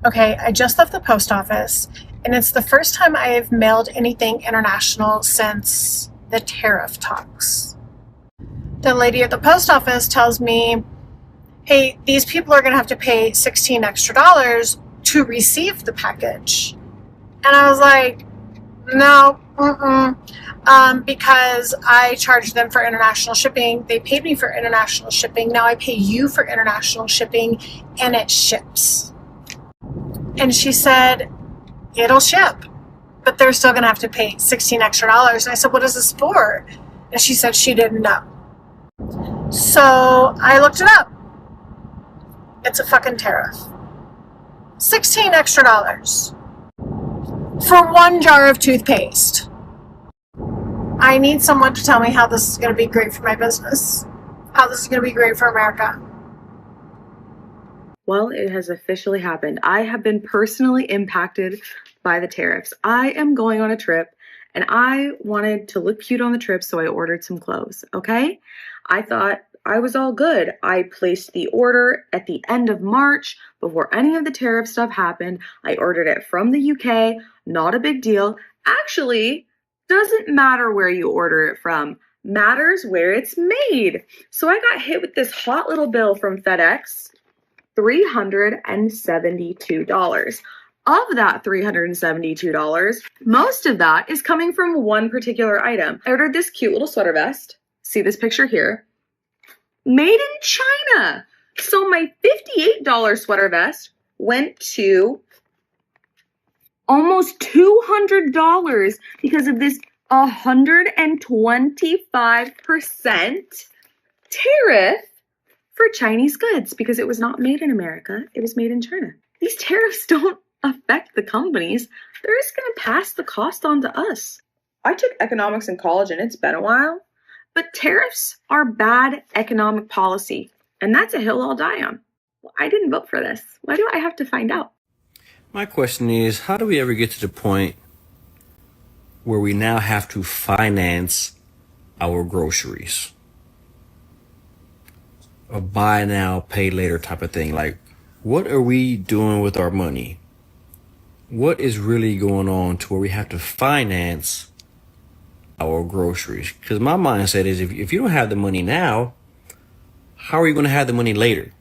Okay, I just left the post office, and it's the first time I've mailed anything international since the tariff talks. The lady at the post office tells me, hey, these people are going to have to pay $16 extra to receive the package. And I was like, no, because I charged them for international shipping. They paid me for international shipping. Now I pay you for international shipping, and it ships. And she said, it'll ship, but they're still going to have to pay $16 extra. And I said, what is this for? And she said she didn't know. So I looked it up. It's a fucking tariff. $16 extra for one jar of toothpaste. I need someone to tell me how this is going to be great for my business, how this is going to be great for America. Well, it has officially happened. I have been personally impacted by the tariffs. I am going on a trip and I wanted to look cute on the trip, so I ordered some clothes, okay? I thought I was all good. I placed the order at the end of March before any of the tariff stuff happened. I ordered it from the UK, not a big deal. Actually, doesn't matter where you order it from, matters where it's made. So I got hit with this hot little bill from FedEx. $372. Of that $372, most of that is coming from one particular item. I ordered this cute little sweater vest. See this picture here? Made in China. So my $58 sweater vest went to almost $200 because of this 125% tariff for Chinese goods, because it was not made in America, it was made in China. These tariffs don't affect the companies. They're just going to pass the cost on to us. I took economics in college and it's been a while, but tariffs are bad economic policy, and that's a hill I'll die on. Well, I didn't vote for this. Why do I have to find out? My question is, how do we ever get to the point where we now have to finance our groceries? A buy now, pay later type of thing. Like, what are we doing with our money? What is really going on to where we have to finance our groceries? Because my mindset is, if you don't have the money now, how are you going to have the money later?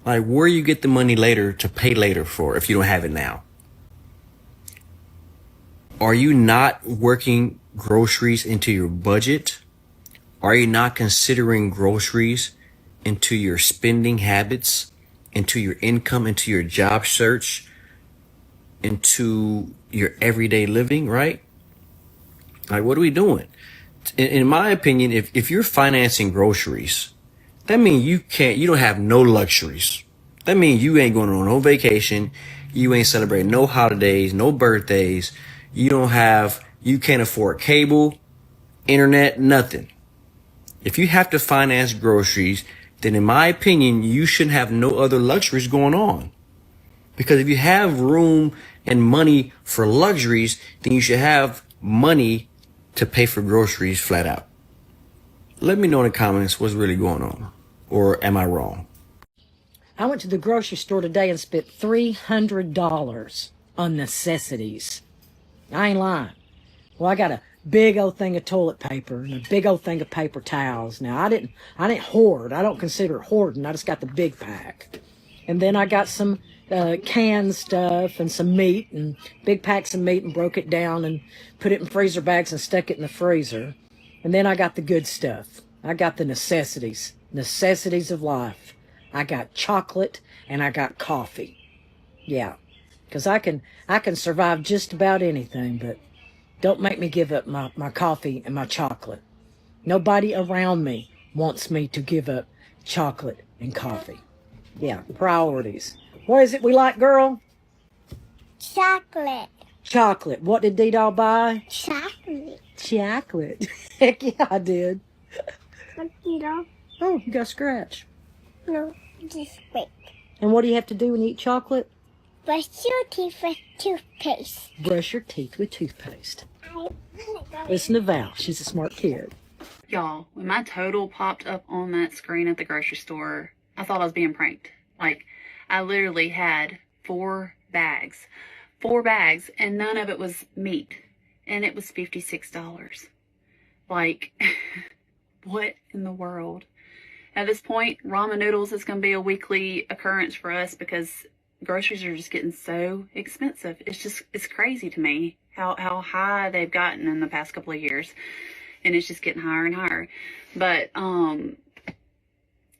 Like, where you get the money later to pay later for if you don't have it now? Are you not working groceries into your budget? Are you not considering groceries into your spending habits, into your income, into your job search, into your everyday living, right? Like, what are we doing? In my opinion, if you're financing groceries, that means you don't have no luxuries. That means you ain't going on no vacation. You ain't celebrating no holidays, no birthdays. You can't afford cable, internet, nothing. If you have to finance groceries, then in my opinion, you shouldn't have no other luxuries going on. Because if you have room and money for luxuries, then you should have money to pay for groceries flat out. Let me know in the comments what's really going on. Or am I wrong? I went to the grocery store today and spent $300 on necessities. I ain't lying. Well, I got a big old thing of toilet paper and a big old thing of paper towels. Now, I didn't hoard. I don't consider it hoarding. I just got the big pack. And then I got some canned stuff and some meat and big packs of meat and broke it down and put it in freezer bags and stuck it in the freezer. And then I got the good stuff. I got the necessities of life. I got chocolate and I got coffee. Yeah, because I can survive just about anything, but don't make me give up my coffee and my chocolate. Nobody around me wants me to give up chocolate and coffee. Yeah, priorities. What is it we like, girl? Chocolate. Chocolate. What did D-Doll buy? Chocolate. Chocolate. Heck yeah, I did. No. Oh, you got a scratch. No, just wait. And what do you have to do when you eat chocolate? Brush your teeth with toothpaste. Brush your teeth with toothpaste. Listen to Val. She's a smart kid. Y'all, when my total popped up on that screen at the grocery store, I thought I was being pranked. Like, I literally had 4 bags, and none of it was meat, and it was $56. Like, what in the world? At this point, ramen noodles is going to be a weekly occurrence for us because groceries are just getting so expensive. It's crazy to me how high they've gotten in the past couple of years, and it's just getting higher and higher. But in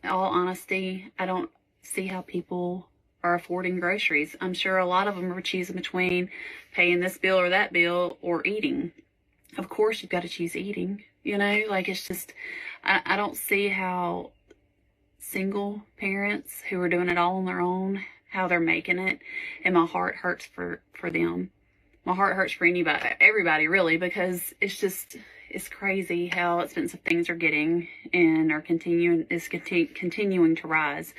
all honesty, I don't see how people are affording groceries. I'm sure a lot of them are choosing between paying this bill or that bill or eating. Of course, you've got to choose eating, you know, like it's just, I don't see how single parents who are doing it all on their own, how they're making it. And my heart hurts for them. My heart hurts for everybody really, because it's crazy how expensive things are getting and are continuing to rise.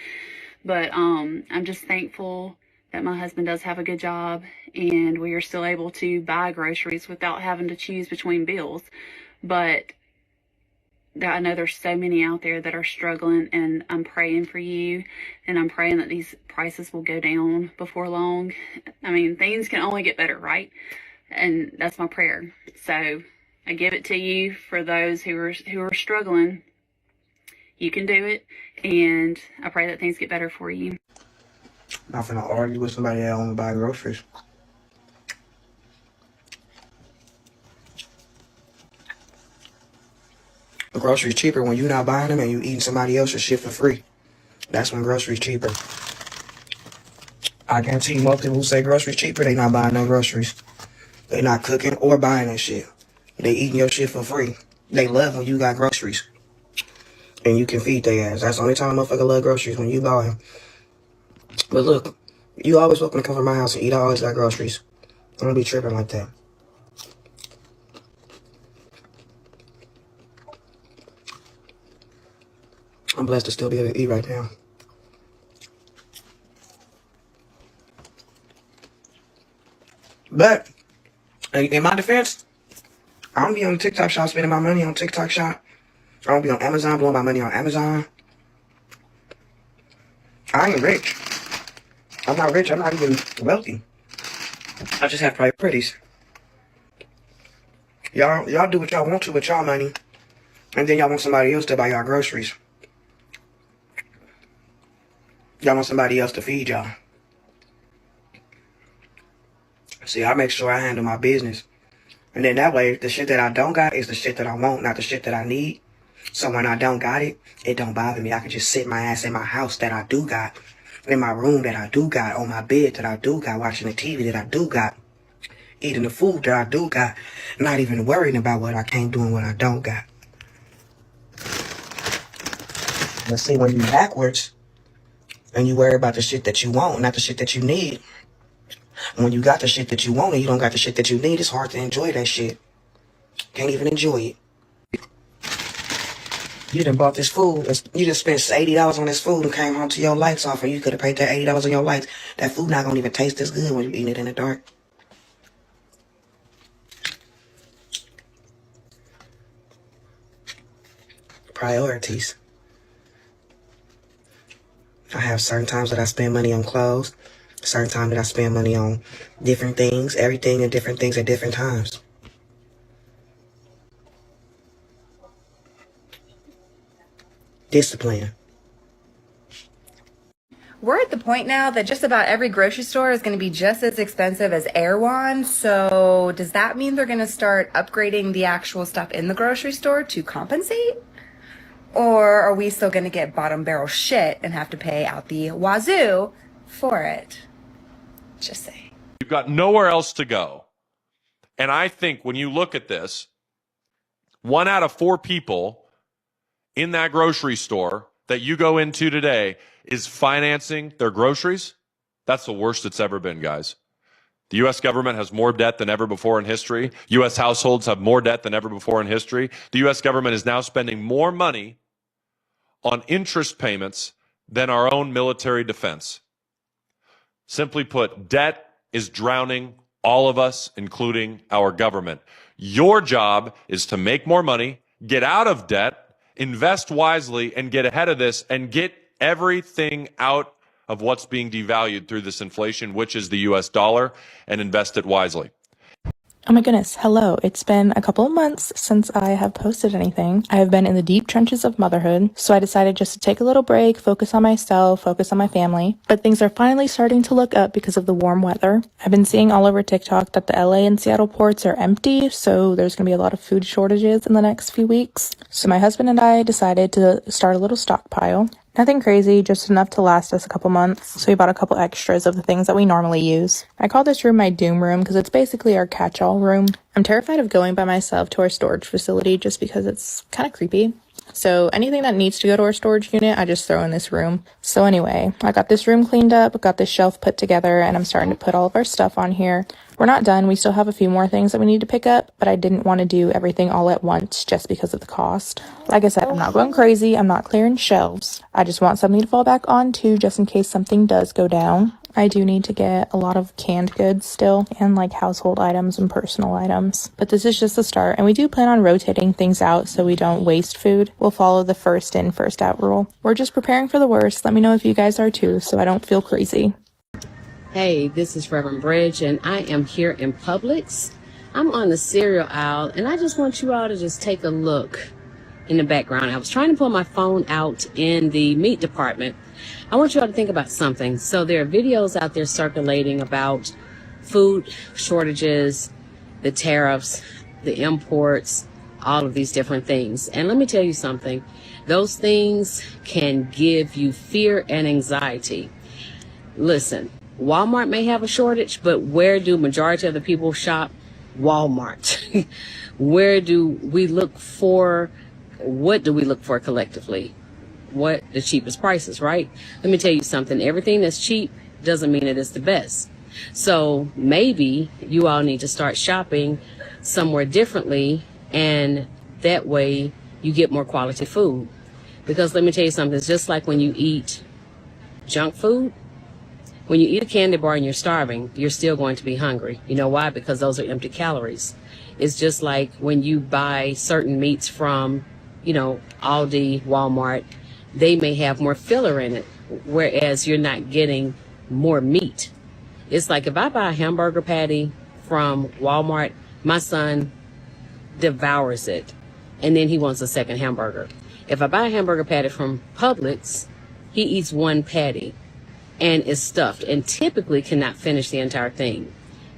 But I'm just thankful that my husband does have a good job and we are still able to buy groceries without having to choose between bills. But I know there's so many out there that are struggling, and I'm praying for you, and I'm praying that these prices will go down before long. I mean, things can only get better, right? And that's my prayer. So I give it to you for those who are struggling. You can do it, and I pray that things get better for you. I'm not finna argue with somebody that only buy groceries. The groceries cheaper when you're not buying them and you eating somebody else's shit for free. That's when groceries cheaper. I guarantee you most people who say groceries cheaper, they not buying no groceries. They not cooking or buying that shit. They eating your shit for free. They love when you got groceries. And you can feed their ass. That's the only time a motherfucker love groceries, when you buy them. But look, you always welcome to come from my house and eat. I always got groceries. I don't be tripping like that. I'm blessed to still be able to eat right now. But, in my defense, I don't be on TikTok shop spending my money on TikTok shop. I don't be on Amazon blowing my money on Amazon. I ain't rich. I'm not rich. I'm not even wealthy. I just have priorities. Y'all do what y'all want to with y'all money, and then y'all want somebody else to buy y'all groceries. Y'all want somebody else to feed y'all. See, I make sure I handle my business. And then that way, the shit that I don't got is the shit that I want, not the shit that I need. So when I don't got it, it don't bother me. I can just sit my ass in my house that I do got, in my room that I do got, on my bed that I do got, watching the TV that I do got, eating the food that I do got, not even worrying about what I can't do and what I don't got. But see, when you backwards, and you worry about the shit that you want, not the shit that you need. When you got the shit that you want and you don't got the shit that you need, it's hard to enjoy that shit. Can't even enjoy it. You done bought this food. You just spent $80 on this food and came home to your lights off, and you could have paid that $80 on your lights. That food not gonna even taste as good when you eating it in the dark. Priorities. I have certain times that I spend money on clothes, certain times that I spend money on different things, everything and different things at different times. Discipline. We're at the point now that just about every grocery store is going to be just as expensive as Erewhon. So does that mean they're going to start upgrading the actual stuff in the grocery store to compensate? Or are we still going to get bottom barrel shit and have to pay out the wazoo for it? Just saying. You've got nowhere else to go. And I think when you look at this, 1 out of 4 people in that grocery store that you go into today is financing their groceries. That's the worst it's ever been, guys. The U.S. government has more debt than ever before in history. U.S. households have more debt than ever before in history. The U.S. government is now spending more money on interest payments than our own military defense. Simply put, debt is drowning all of us, including our government. Your job is to make more money, get out of debt, invest wisely, and get ahead of this and get everything out of what's being devalued through this inflation, which is the US dollar, and invest it wisely. Oh my goodness, hello. It's been a couple of months since I have posted anything. I have been in the deep trenches of motherhood, so I decided just to take a little break, focus on myself, focus on my family. But things are finally starting to look up because of the warm weather. I've been seeing all over TikTok that the LA and Seattle ports are empty, so there's going to be a lot of food shortages in the next few weeks. So my husband and I decided to start a little stockpile. Nothing crazy, just enough to last us a couple months, so we bought a couple extras of the things that we normally use. I call this room my doom room because it's basically our catch-all room. I'm terrified of going by myself to our storage facility just because it's kind of creepy. So anything that needs to go to our storage unit, I just throw in this room. So anyway, I got this room cleaned up, got this shelf put together, and I'm starting to put all of our stuff on here. We're not done. We still have a few more things that we need to pick up, but I didn't want to do everything all at once just because of the cost. Like I said, I'm not going crazy. I'm not clearing shelves. I just want something to fall back onto just in case something does go down. I do need to get a lot of canned goods still, and like household items and personal items. But this is just the start, and we do plan on rotating things out so we don't waste food. We'll follow the first in, first out rule. We're just preparing for the worst. Let me know if you guys are too, so I don't feel crazy. Hey, this is Reverend Bridge, and I am here in Publix. I'm on the cereal aisle, and I just want you all to just take a look in the background. I was trying to pull my phone out in the meat department. I want you all to think about something. So there are videos out there circulating about food shortages, the tariffs, the imports, all of these different things. And let me tell you something. Those things can give you fear and anxiety. Listen, Walmart may have a shortage, but where do majority of the people shop? Walmart. Where do we look for? What do we look for collectively? What the cheapest prices, right? Let me tell you something. Everything that's cheap doesn't mean it is the best. So maybe you all need to start shopping somewhere differently, and that way you get more quality food. Because let me tell you something. It's just like when you eat junk food. When you eat a candy bar and you're starving, you're still going to be hungry. You know why? Because those are empty calories. It's just like when you buy certain meats from, Aldi, Walmart, they may have more filler in it, whereas you're not getting more meat. It's like if I buy a hamburger patty from Walmart, my son devours it, and then he wants a second hamburger. If I buy a hamburger patty from Publix, he eats one patty and is stuffed and typically cannot finish the entire thing.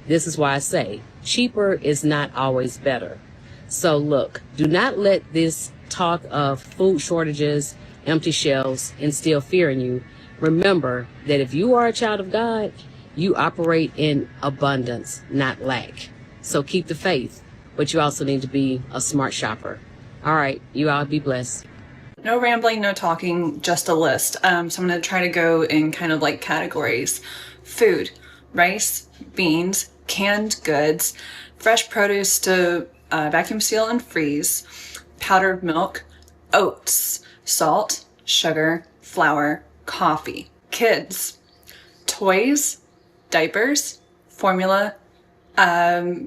This is why I say cheaper is not always better. So look, do not let this talk of food shortages, empty shelves instill fear in you. Remember that if you are a child of God, you operate in abundance, not lack. So keep the faith, but you also need to be a smart shopper. All right, you all be blessed. No rambling, no talking, just a list. So I'm going to try to go in kind of like categories. Food, rice, beans, canned goods, fresh produce to vacuum seal and freeze, powdered milk, oats, salt, sugar, flour, coffee. Kids, toys, diapers, formula,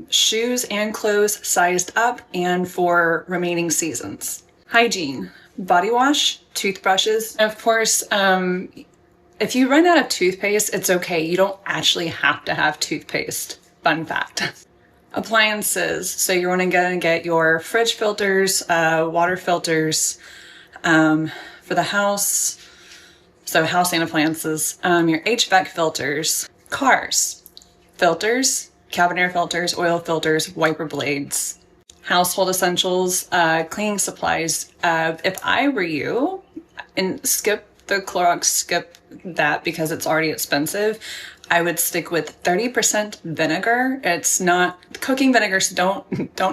shoes and clothes sized up and for remaining seasons. Hygiene, body wash, toothbrushes. And of course, if you run out of toothpaste, it's okay. You don't actually have to have toothpaste. Fun fact. Appliances. So you're going to get your fridge filters, water filters for the house. So house and appliances. Your HVAC filters. Cars. Filters, cabin air filters, oil filters, wiper blades. Household essentials, cleaning supplies. If I were you, and skip the Clorox, skip that because it's already expensive, I would stick with 30% vinegar. It's not, cooking vinegars, don't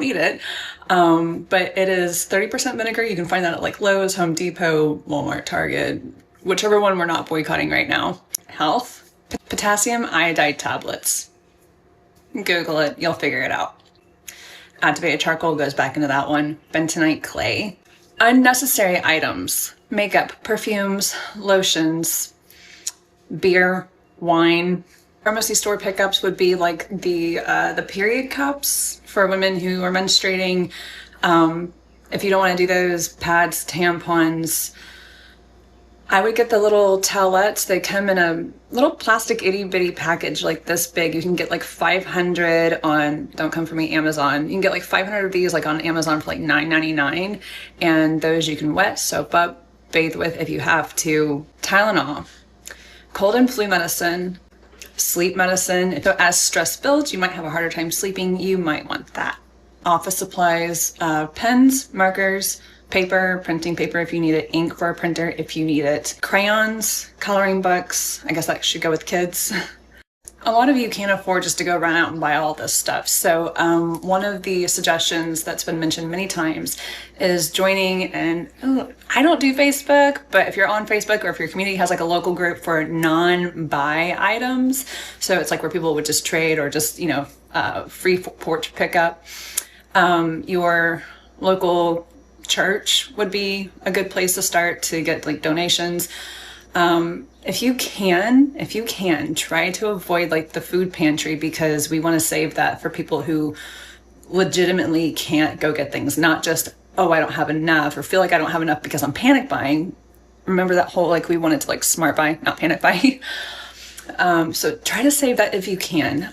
eat it. But it is 30% vinegar. You can find that at like Lowe's, Home Depot, Walmart, Target, whichever one we're not boycotting right now. Health, potassium iodide tablets. Google it, you'll figure it out. Activated charcoal goes back into that one. Bentonite clay. Unnecessary items. Makeup, perfumes, lotions, beer, wine. Pharmacy store pickups would be like the period cups for women who are menstruating. If you don't want to do those, pads, tampons, I would get the little towelettes. They come in a little plastic itty bitty package like this big. You can get like 500 on, don't come for me, Amazon. You can get like 500 of these like on Amazon for like $9.99. And those you can wet, soap up, bathe with if you have to. Tylenol, cold and flu medicine, sleep medicine. So as stress builds, you might have a harder time sleeping. You might want that. Office supplies, pens, markers, paper, printing paper if you need it, ink for a printer if you need it, crayons, coloring books. I guess that should go with kids. A lot of you can't afford just to go run out and buy all this stuff. So one of the suggestions that's been mentioned many times is joining, and I don't do Facebook, but if you're on Facebook or if your community has like a local group for non-buy items, so it's like where people would just trade or just, you know, free porch pickup, your local church would be a good place to start to get like donations. If you can try to avoid like the food pantry, because we want to save that for people who legitimately can't go get things, not just, oh, I don't have enough or feel like I don't have enough because I'm panic buying. Remember that whole, like, we wanted to like smart buy, not panic buy. So try to save that if you can.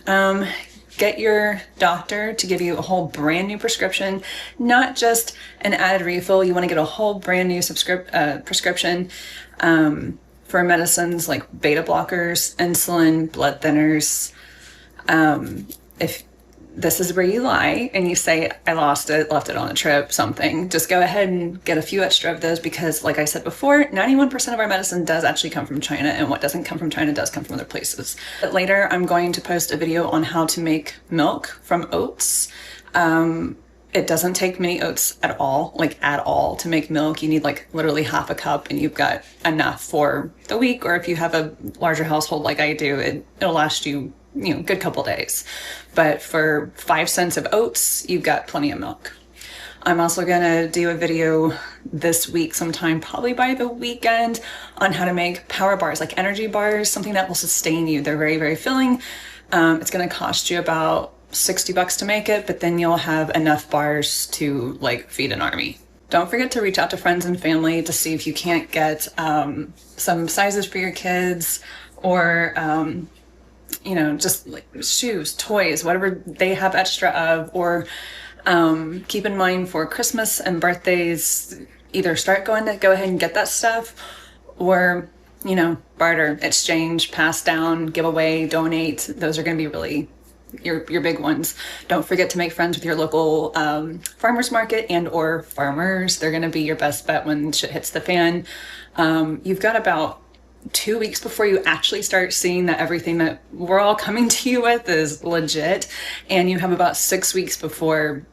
Get your doctor to give you a whole brand new prescription, not just an added refill. You want to get a whole brand new prescription for medicines like beta blockers, insulin, blood thinners. If this is where you lie and you say, I lost it, left it on a trip, something, just go ahead and get a few extra of those, because like I said before, 91% of our medicine does actually come from China, and what doesn't come from China does come from other places. But later I'm going to post a video on how to make milk from oats. It doesn't take many oats at all, like at all, to make milk. You need like literally half a cup and you've got enough for the week, or if you have a larger household like I do, it'll last you, you know, a good couple days. But for 5 cents of oats, you've got plenty of milk. I'm also gonna do a video this week sometime, probably by the weekend, on how to make power bars, like energy bars, something that will sustain you. They're very, very filling. It's gonna cost you about $60 to make it, but then you'll have enough bars to like feed an army. Don't forget to reach out to friends and family to see if you can't get some sizes for your kids, or you know, just like shoes, toys, whatever they have extra of. Or keep in mind for Christmas and birthdays, either go ahead and get that stuff, or, you know, barter, exchange, pass down, give away, donate. Those are going to be really your big ones. Don't forget to make friends with your local farmers market and or farmers. They're going to be your best bet when shit hits the fan. You've got about 2 weeks before you actually start seeing that everything that we're all coming to you with is legit, and you have about 6 weeks before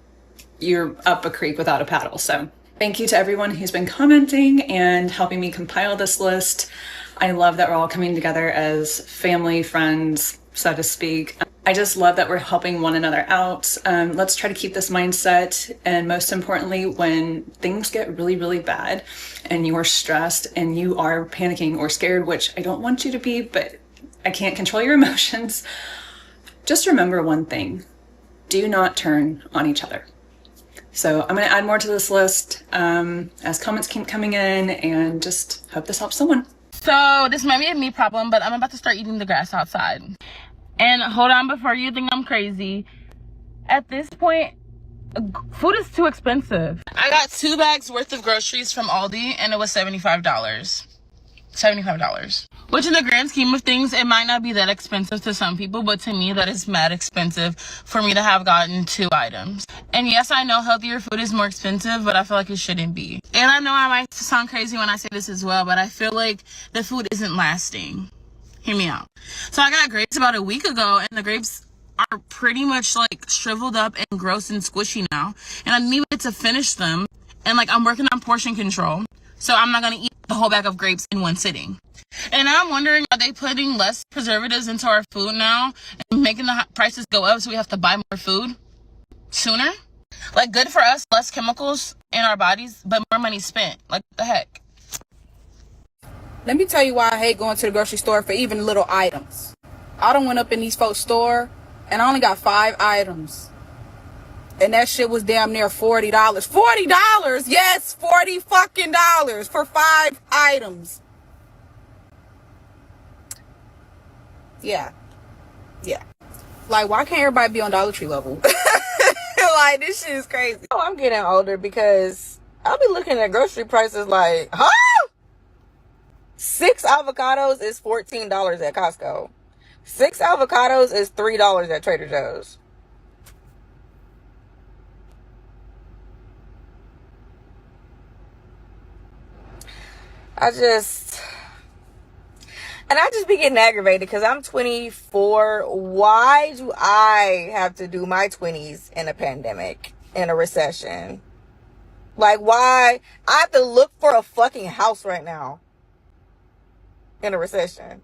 you're up a creek without a paddle. So thank you to everyone who's been commenting and helping me compile this list. I love that we're all coming together as family, friends, so to speak. I just love that we're helping one another out. Let's try to keep this mindset. And most importantly, when things get really, really bad and you are stressed and you are panicking or scared, which I don't want you to be, but I can't control your emotions, just remember one thing: do not turn on each other. So I'm going to add more to this list as comments keep coming in, and just hope this helps someone. So this might be a me problem, but I'm about to start eating the grass outside. And hold on, before you think I'm crazy, at this point, food is too expensive. I got 2 bags worth of groceries from Aldi, and it was $75. $75. Which in the grand scheme of things, it might not be that expensive to some people, but to me, that is mad expensive for me to have gotten 2 items. And yes, I know healthier food is more expensive, but I feel like it shouldn't be. And I know I might sound crazy when I say this as well, but I feel like the food isn't lasting. Hear me out. So I got grapes about a week ago, and the grapes are pretty much like shriveled up and gross and squishy now. And I didn't even get to finish them. And like, I'm working on portion control, so I'm not gonna eat the whole bag of grapes in one sitting. And I'm wondering, are they putting less preservatives into our food now and making the prices go up so we have to buy more food sooner? Like, good for us, less chemicals in our bodies, but more money spent. Like, what the heck? Let me tell you why I hate going to the grocery store for even little items. I done went up in these folks' store and I only got 5 items. And that shit was damn near $40. $40! Yes, $40 fucking dollars for 5 items. Yeah. Yeah. Like, why can't everybody be on Dollar Tree level? Like, this shit is crazy. Oh, I'm getting older because I'll be looking at grocery prices like, huh? 6 avocados is $14 at Costco. 6 avocados is $3 at Trader Joe's. I just be getting aggravated because I'm 24. Why do I have to do my 20s in a pandemic, in a recession? Like, why? I have to look for a fucking house right now in a recession.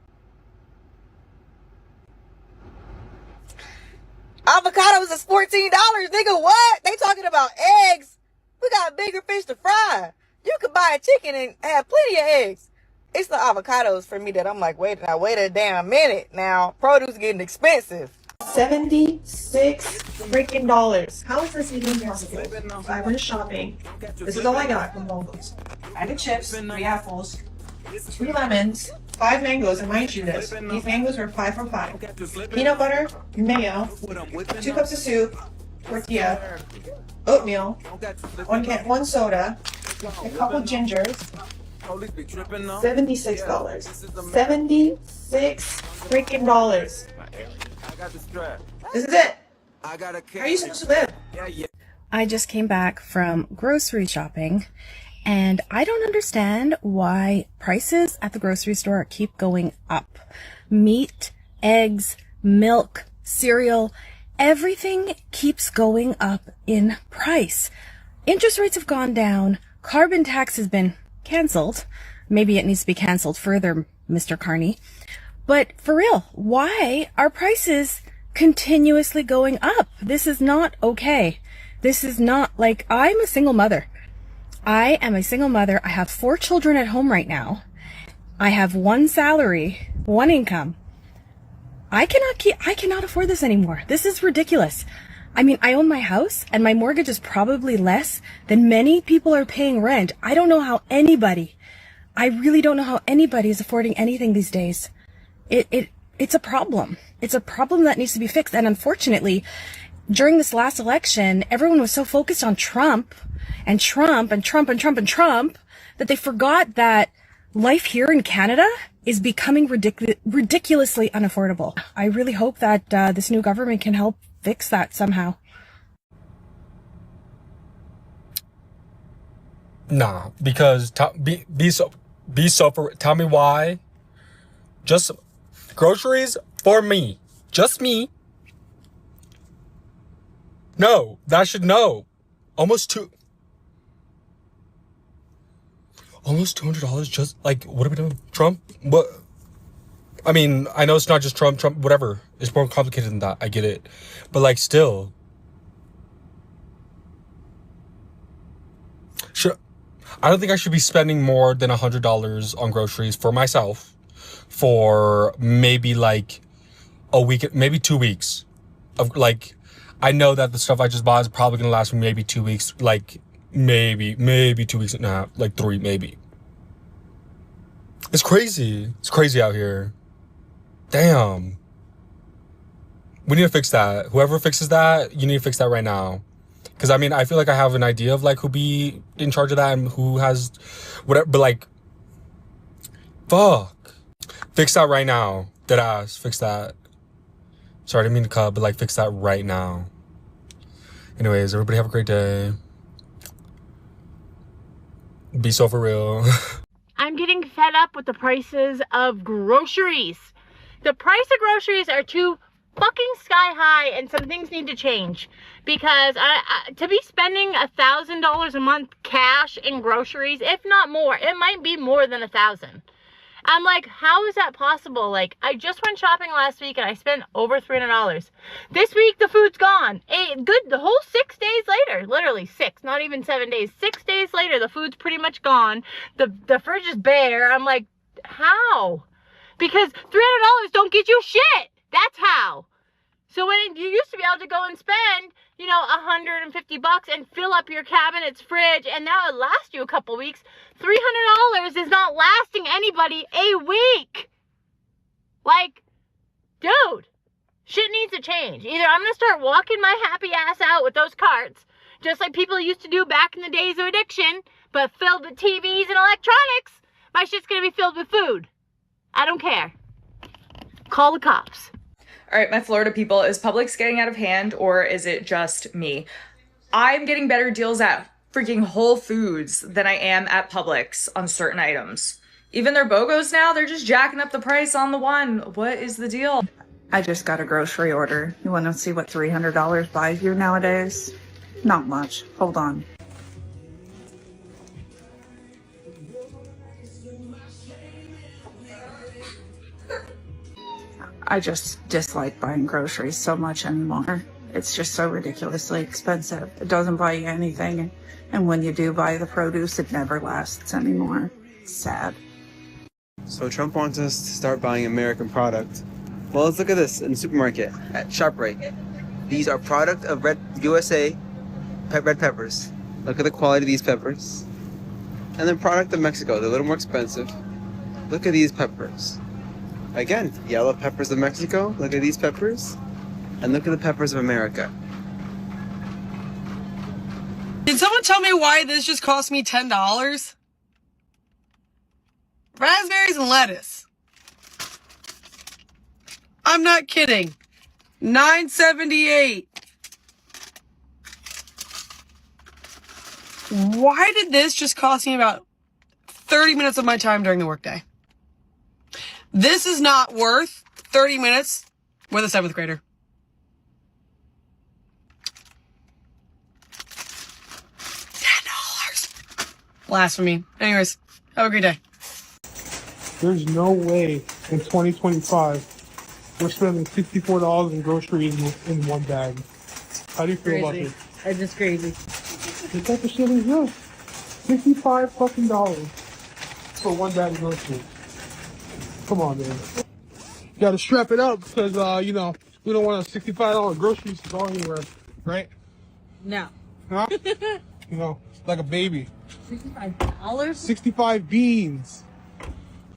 Avocados is $14, nigga. What? They talking about eggs. We got bigger fish to fry. You could buy a chicken and have plenty of eggs. It's the avocados for me that I'm like, wait a damn minute now. Produce getting expensive. $76 freaking dollars. How is this even possible? I went shopping. This is all I got from Whole Foods. Bag of chips, 3 apples, 2 lemons, 5 mangoes, and mind you this, these mangoes were 5 for 5. Peanut butter, mayo, 2 cups of soup, tortilla, oatmeal, 1 soda, a couple gingers, $76. 76 freaking dollars. This is it. How are you supposed to live? I just came back from grocery shopping and I don't understand why prices at the grocery store keep going up. Meat, eggs, milk, cereal, everything keeps going up in price. Interest rates have gone down. Carbon tax has been canceled. Maybe it needs to be canceled further, Mr. Carney. But for real, why are prices continuously going up? This is not okay. This is not, like, I'm a single mother. I am a single mother. I have 4 children at home right now. I have 1 salary, 1 income. I cannot afford this anymore. This is ridiculous. I mean, I own my house and my mortgage is probably less than many people are paying rent. I don't know how I really don't know how anybody is affording anything these days. It's a problem. It's a problem that needs to be fixed. And unfortunately, during this last election, everyone was so focused on Trump and Trump and Trump and Trump and Trump that they forgot that life here in Canada is becoming ridiculously unaffordable. I really hope that this new government can help fix that somehow. Nah, because tell me why. Just groceries for me. Just me. No, that should know. Almost $200 just like, what are we doing? Trump? What? I mean, I know it's not just Trump, whatever. It's more complicated than that. I get it. But like still. I don't think I should be spending more than $100 on groceries for myself for maybe like a week, maybe 2 weeks of like, I know that the stuff I just bought is probably gonna last me maybe 2 weeks, like maybe 2 weeks and a half, like 3 maybe. It's crazy. It's crazy out here. Damn. We need to fix that. Whoever fixes that, you need to fix that right now. Because, I mean, I feel like I have an idea of, like, who be in charge of that and who has whatever. But, like, fuck. Fix that right now. Deadass. Fix that. Sorry, I didn't mean to cut, but, like, fix that right now. Anyways, everybody have a great day. Be so for real. I'm getting fed up with the prices of groceries. The price of groceries are too fucking sky high and some things need to change because to be spending $1,000 a month cash in groceries, if not more, it might be more than 1,000. I'm like, how is that possible? Like, I just went shopping last week and I spent over $300. This week the food's gone. The whole 6 days later, literally 6, not even 7 days, 6 days later, the food's pretty much gone. The fridge is bare. I'm like, how? Because $300 don't get you shit. That's how. So when you used to be able to go and spend, you know, $150 and fill up your cabinet's fridge, and now it lasts you a couple weeks, $300 is not lasting anybody a week. Like, Dude, shit needs to change. Either I'm going to start walking my happy ass out with those carts, just like people used to do back in the days of addiction, but filled with TVs and electronics. My shit's going to be filled with food. I don't care. Call the cops. All right, my Florida people, is Publix getting out of hand or is it just me? I'm getting better deals at freaking Whole Foods than I am at Publix on certain items. Even their BOGOs now, they're just jacking up the price on the one. What is the deal? I just got a grocery order. You want to see what $300 buys you nowadays? Not much. Hold on. I just dislike buying groceries so much anymore. It's just so ridiculously expensive. It doesn't buy you anything. And when you do buy the produce, it never lasts anymore. It's sad. So Trump wants us to start buying American product. Well, let's look at this in the supermarket at ShopRite. These are product of Red USA red peppers. Look at the quality of these peppers. And then product of Mexico. They're a little more expensive. Look at these peppers. Again, yellow peppers of Mexico. Look at these peppers. And look at the peppers of America. Did someone tell me why this just cost me $10? Raspberries and lettuce. I'm not kidding. $9.78. Why did this just cost me about 30 minutes of my time during the workday? This is not worth 30 minutes with a 7th grader. $10. Blasphemy. Anyways, have a great day. There's no way in 2025 we're spending $64 in groceries in one bag. How do you feel about this? It's just crazy. What type of shit is this? $65 fucking dollars for one bag of groceries. Come on, man. You gotta strap it up because, you know, we don't want a $65 groceries to go anywhere, right? No. Huh? You know, like a baby. $65? 65 beans.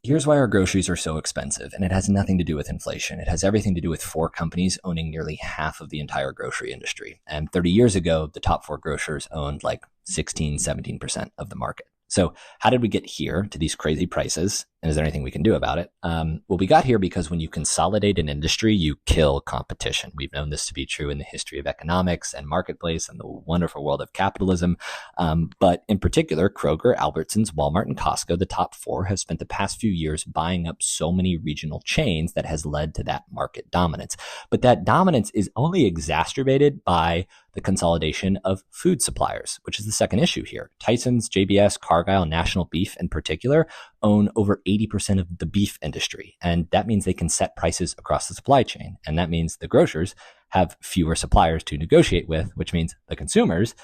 Here's why our groceries are so expensive, and it has nothing to do with inflation. It has everything to do with 4 companies owning nearly half of the entire grocery industry. And 30 years ago, the top 4 grocers owned like 16, 17% of the market. So how did we get here to these crazy prices? And is there anything we can do about it? Well, we got here because when you consolidate an industry, you kill competition. We've known this to be true in the history of economics and marketplace and the wonderful world of capitalism. But in particular, Kroger, Albertsons, Walmart, and Costco, the top 4, have spent the past few years buying up so many regional chains that has led to that market dominance. But that dominance is only exacerbated by the consolidation of food suppliers, which is the second issue here. Tyson's, JBS, Cargill, National Beef in particular own over 80% of the beef industry. And that means they can set prices across the supply chain. And that means the grocers have fewer suppliers to negotiate with, which means the consumers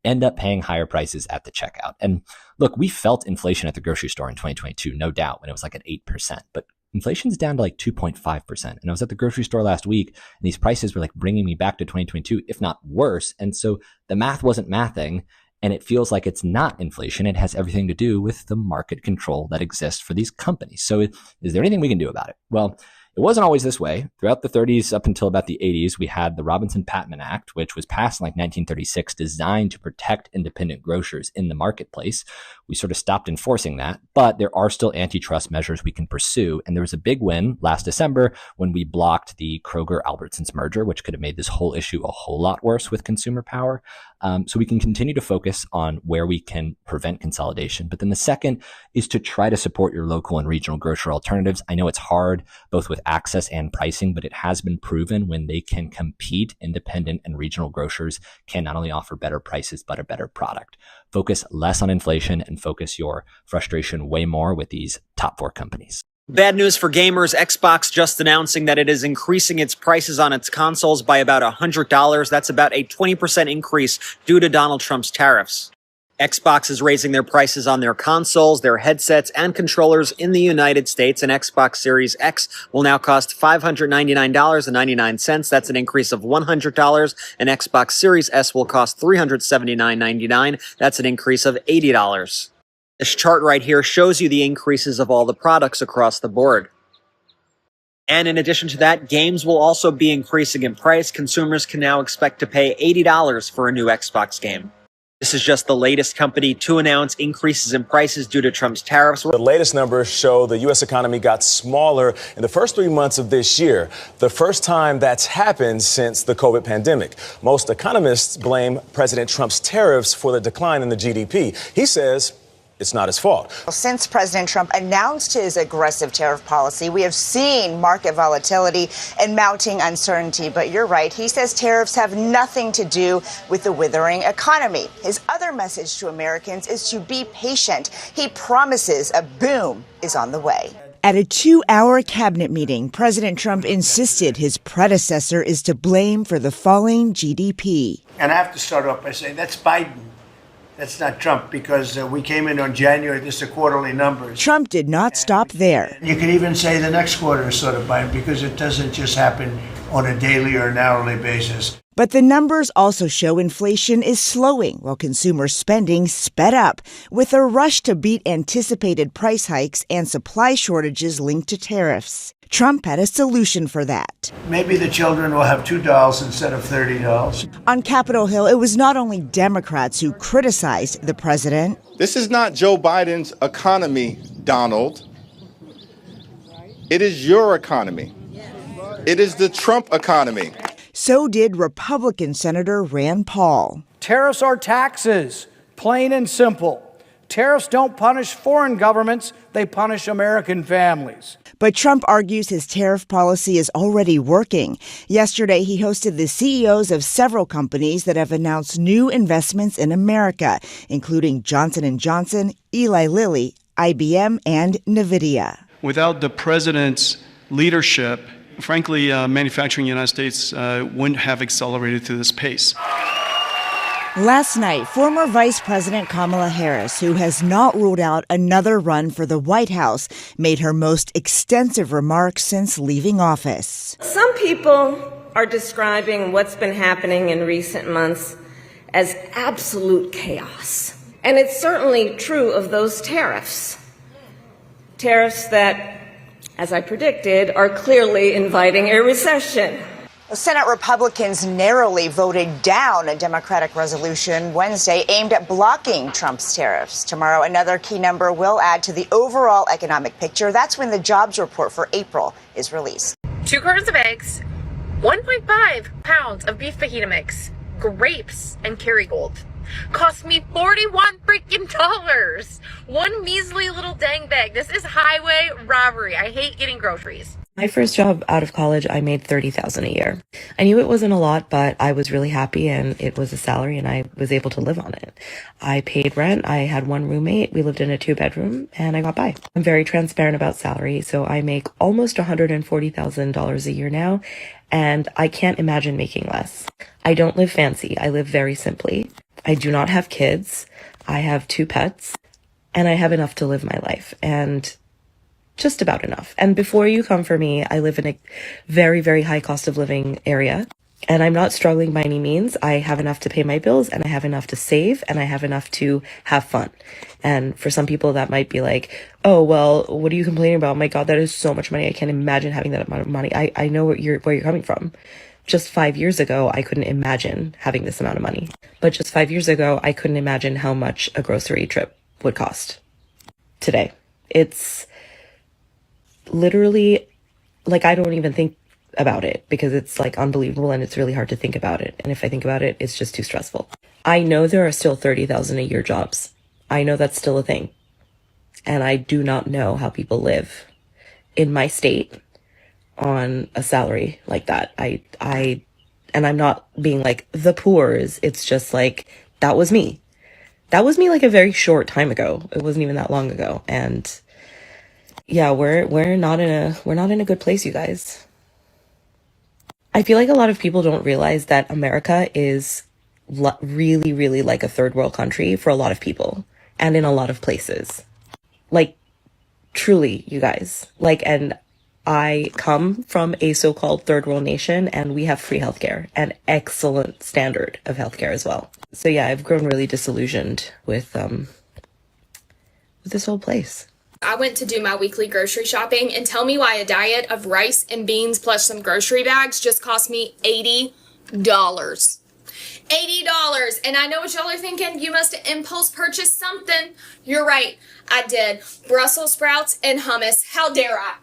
end up paying higher prices at the checkout. And look, we felt inflation at the grocery store in 2022, no doubt, when it was like at 8%. But inflation's down to like 2.5%. And I was at the grocery store last week, and these prices were like bringing me back to 2022, if not worse. And so the math wasn't mathing, and it feels like it's not inflation. It has everything to do with the market control that exists for these companies. So is there anything we can do about it? Well, it wasn't always this way. Throughout the 30s up until about the 80s, we had the Robinson-Patman Act, which was passed in like 1936, designed to protect independent grocers in the marketplace. We sort of stopped enforcing that, but there are still antitrust measures we can pursue. And there was a big win last December when we blocked the Kroger-Albertsons merger, which could have made this whole issue a whole lot worse with consumer power. So we can continue to focus on where we can prevent consolidation. But then the second is to try to support your local and regional grocery alternatives. I know it's hard, both with access and pricing, but it has been proven when they can compete, independent and regional grocers can not only offer better prices, but a better product. Focus less on inflation and focus your frustration way more with these top 4 companies. Bad news for gamers. Xbox just announcing that it is increasing its prices on its consoles by about $100. That's about a 20% increase due to Donald Trump's tariffs. Xbox is raising their prices on their consoles, their headsets, and controllers in the United States. An Xbox Series X will now cost $599.99. That's an increase of $100. An Xbox Series S will cost $379.99. That's an increase of $80. This chart right here shows you the increases of all the products across the board. And in addition to that, games will also be increasing in price. Consumers can now expect to pay $80 for a new Xbox game. This is just the latest company to announce increases in prices due to Trump's tariffs. The latest numbers show the U.S. economy got smaller in the first 3 months of this year, the first time that's happened since the COVID pandemic. Most economists blame President Trump's tariffs for the decline in the GDP. He says it's not his fault. Since President Trump announced his aggressive tariff policy, we have seen market volatility and mounting uncertainty. But you're right. He says tariffs have nothing to do with the withering economy. His other message to Americans is to be patient. He promises a boom is on the way. At a 2-hour cabinet meeting, President Trump insisted his predecessor is to blame for the falling GDP. And I have to start off by saying that's Biden. That's not Trump, because we came in on January, this is quarterly numbers. Trump did not stop there. You could even say the next quarter is sort of Biden, because it doesn't just happen on a daily or an hourly basis. But the numbers also show inflation is slowing while consumer spending sped up, with a rush to beat anticipated price hikes and supply shortages linked to tariffs. Trump had a solution for that. Maybe the children will have $2 instead of $30. On Capitol Hill, it was not only Democrats who criticized the president. This is not Joe Biden's economy, Donald. It is your economy. It is the Trump economy. So did Republican Senator Rand Paul. Tariffs are taxes, plain and simple. Tariffs don't punish foreign governments, they punish American families. But Trump argues his tariff policy is already working. Yesterday, he hosted the CEOs of several companies that have announced new investments in America, including Johnson & Johnson, Eli Lilly, IBM, and NVIDIA. Without the president's leadership, frankly, manufacturing in the United States wouldn't have accelerated to this pace. Last night, former Vice President Kamala Harris, who has not ruled out another run for the White House, made her most extensive remarks since leaving office. Some people are describing what's been happening in recent months as absolute chaos. And it's certainly true of those tariffs. Tariffs that, as I predicted, are clearly inviting a recession. Senate Republicans narrowly voted down a Democratic resolution Wednesday aimed at blocking Trump's tariffs. Tomorrow, another key number will add to the overall economic picture. That's when the jobs report for April is released. 2 cartons of eggs, 1.5 pounds of beef fajita mix, grapes, and Kerrygold. Cost me $41 freaking dollars. One measly little dang bag. This is highway robbery. I hate getting groceries. My first job out of college, I made $30,000 a year. I knew it wasn't a lot, but I was really happy and it was a salary and I was able to live on it. I paid rent. I had one roommate. We lived in a 2-bedroom and I got by. I'm very transparent about salary. So I make almost $140,000 a year now and I can't imagine making less. I don't live fancy. I live very simply. I do not have kids. I have 2 pets and I have enough to live my life and just about enough. And before you come for me, I live in a very, very high cost of living area and I'm not struggling by any means. I have enough to pay my bills and I have enough to save and I have enough to have fun. And for some people that might be like, oh, well, what are you complaining about? Oh my God, that is so much money. I can't imagine having that amount of money. I know where you're coming from. Just 5 years ago, I couldn't imagine having this amount of money. But just 5 years ago, I couldn't imagine how much a grocery trip would cost. Today, it's literally like I don't even think about it because it's like unbelievable and it's really hard to think about it. And if I think about it, it's just too stressful. I know there are still 30,000 a year jobs. I know that's still a thing. And I do not know how people live in my state on a salary like that. And I'm not being like the poor's. It's just like, that was me. That was me like a very short time ago. It wasn't even that long ago. And yeah, we're not in a good place, you guys. I feel like a lot of people don't realize that America is really, really like a third world country for a lot of people and in a lot of places. Like, truly, you guys. Like, and I come from a so-called third world nation and we have free healthcare and excellent standard of healthcare as well. So yeah, I've grown really disillusioned with this whole place. I went to do my weekly grocery shopping, and tell me why a diet of rice and beans plus some grocery bags just cost me $80. $80. And I know what y'all are thinking. You must have impulse purchased something. You're right. I did. Brussels sprouts and hummus. How dare I?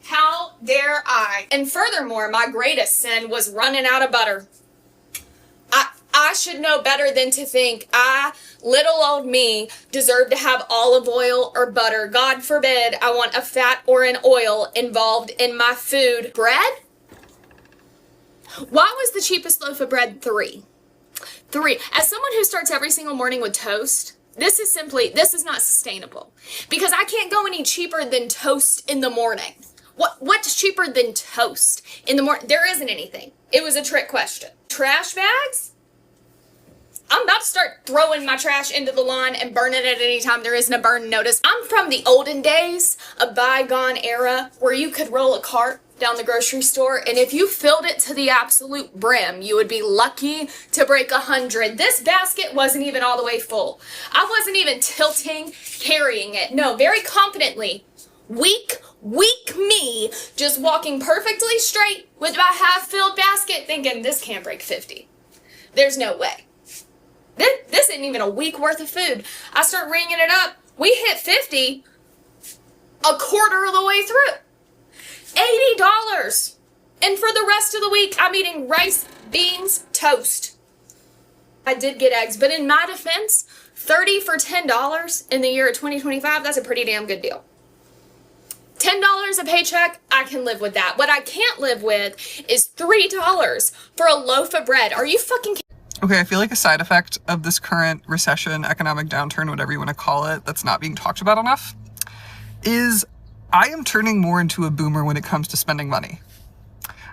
How dare I? And furthermore, my greatest sin was running out of butter. I should know better than to think little old me, deserve to have olive oil or butter. God forbid I want a fat or an oil involved in my food. Bread? Why was the cheapest loaf of bread $3? As someone who starts every single morning with toast, this is not sustainable. Because I can't go any cheaper than toast in the morning. What's cheaper than toast in the morning? There isn't anything. It was a trick question. Trash bags? I'm about to start throwing my trash into the lawn and burning it any time there isn't a burn notice. I'm from the olden days, a bygone era, where you could roll a cart down the grocery store, and if you filled it to the absolute brim, you would be lucky to break 100. This basket wasn't even all the way full. I wasn't even tilting, carrying it. No, very confidently. Weak me, just walking perfectly straight with my half-filled basket, thinking this can't break 50. There's no way. This isn't even a week worth of food. I start ringing it up. We hit 50 a quarter of the way through. $80. And for the rest of the week, I'm eating rice, beans, toast. I did get eggs, but in my defense, 30 for $10 in the year of 2025, that's a pretty damn good deal. $10 a paycheck, I can live with that. What I can't live with is $3 for a loaf of bread. Are you fucking kidding? Okay, I feel like a side effect of this current recession, economic downturn, whatever you want to call it, that's not being talked about enough, is I am turning more into a boomer when it comes to spending money.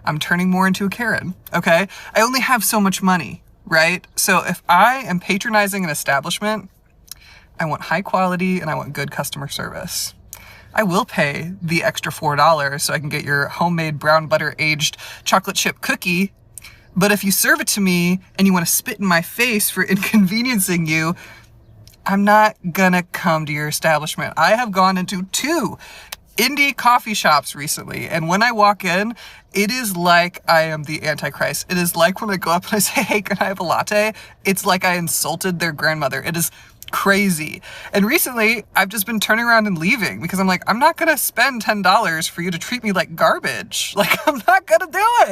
I'm turning more into a Karen, okay? I only have so much money, right? So if I am patronizing an establishment, I want high quality and I want good customer service. I will pay the extra $4 so I can get your homemade brown butter aged chocolate chip cookie. But if you serve it to me and you want to spit in my face for inconveniencing you, I'm not gonna come to your establishment. I have gone into 2 indie coffee shops recently, and when I walk in, it is like I am the Antichrist. It is like when I go up and I say, hey, can I have a latte? It's like I insulted their grandmother. It is crazy. And recently, I've just been turning around and leaving because I'm like, I'm not gonna spend $10 for you to treat me like garbage. Like, I'm not gonna do it.